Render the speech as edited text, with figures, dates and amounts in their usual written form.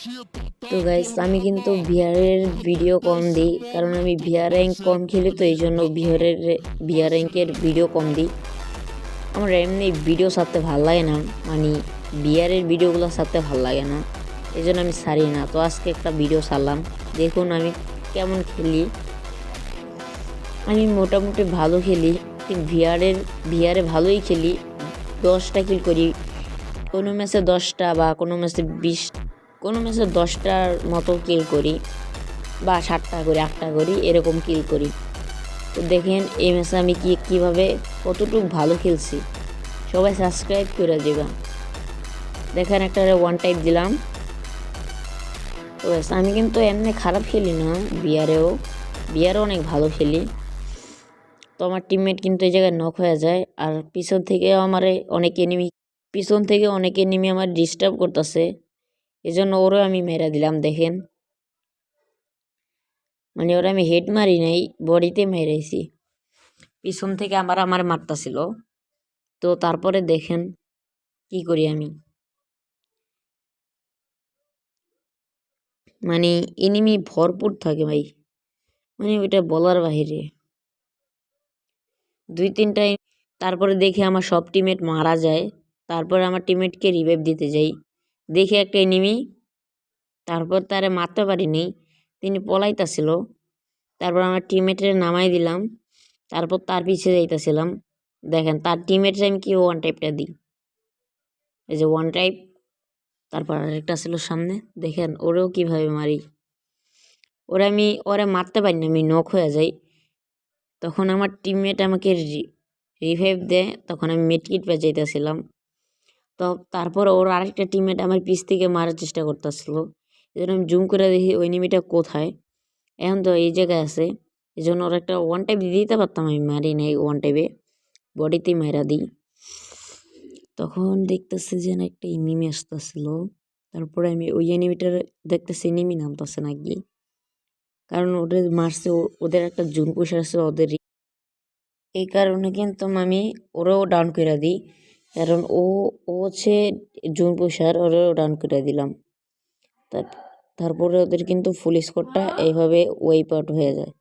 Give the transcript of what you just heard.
তো গাইস আমি কিন্তু ভিআরের ভিডিও কম দিই, কারণ আমি ভিআর র্যাঙ্ক কম খেলি, তো এই জন্য ভিআর র্যাঙ্কের ভিডিও কম দিই। আমার এমনি ভিডিও ছাড়তে ভাল লাগে না, মানে ভিআরের ভিডিওগুলো ছাড়তে ভাল লাগে না, এই জন্য আমি ছাড়ি না। তো আজকে একটা ভিডিও ছাড়লাম, দেখুন আমি কেমন খেলি। আমি মোটামুটি ভালো খেলি, ভিআরে ভালোই খেলি, 10টা কিল করি, কোনো ম্যাচে 10টা বা কোনো ম্যাচে 20, কোনো ম্যাচে 10টার মতো কিল করি, বা 7টা করি, 8টা করি, এরকম কিল করি। তো দেখেন এই ম্যাচে আমি কীভাবে কতটুকু ভালো খেলছি। সবাই সাবস্ক্রাইব করে দেবা। দেখেন একটা ওয়ান টাইপ দিলাম। তো আমি কিন্তু এমনি খারাপ খেলি না, বিয়ারেও অনেক ভালো খেলি। তো আমার টিমমেট কিন্তু এই জায়গায় নক হয়ে যায়, আর পিছন থেকে অনেক এনিমি আমার ডিস্টার্ব করতেছে, এই জন্য ওরও আমি মেরা দিলাম। দেখেন মানে ওরা আমি হেড মারি নাই, বডিতে মেরেছি, পিছন থেকে আমার মারতাছিল। তো তারপরে দেখেন কি করি আমি, মানে এনিমি ভরপুর থাকে ভাই, মানে ওইটা বলার বাহিরে। 2-3টা তারপরে দেখে আমার সব টিমমেট মারা যায়, তারপরে আমার টিমমেটকে রিভাইভ দিতে যাই, দেখে একটা এনিমি, তারপর তারে মারতে পারিনি, তিনি পলাইতাছিল। তারপর আমার টিমমেটের নামাই দিলাম, তারপর তার পিছে যাইতেছিলাম। দেখেন তার টিমমেটরে আমি কি ওয়ান টাইপটা দিই, এই যে ওয়ান টাইপ। তারপর আরেকটা ছিল সামনে, দেখেন ওরেও কিভাবে মারি। ওরে মারতে পারি না, আমি নক হয়ে যাই। তখন আমার টিমমেট আমাকে রিভাইভ দেয়, তখন আমি মেডকিট বেঁচাইতেছিলাম। তো তারপর ওর আরেকটা টিমমেট আমার পিছ থেকে মারার চেষ্টা করতেছিল, এই জন্য আমি জুম করে দেখি ওই এনিমিটা কোথায়। এখন তো এই জায়গায় আছে, এই জন্য ওর একটা ওয়ান টাইপ দিতে পারতাম, আমি মারি নাই ওয়ান টাইপে, বডিতে মেরা দিই। তখন দেখতেছি যে একটা এনিমি আসতেছিল, তারপরে আমি ওই এনিমিটার দেখতেছি এনিমি নামতেছে নাকি, কারণ ওদের মারছে, ওদের একটা জুন পুষার আছে ওদের, এই কারণে কিন্তু আমি ওরাও ডাউন করে দিই, কারণ ও হচ্ছে জুন পুষার, ওরাও ডাউন করে দিলাম। তারপরে ওদের কিন্তু ফুল স্কোরটা এইভাবে ওয়াইপ আউট হয়ে যায়।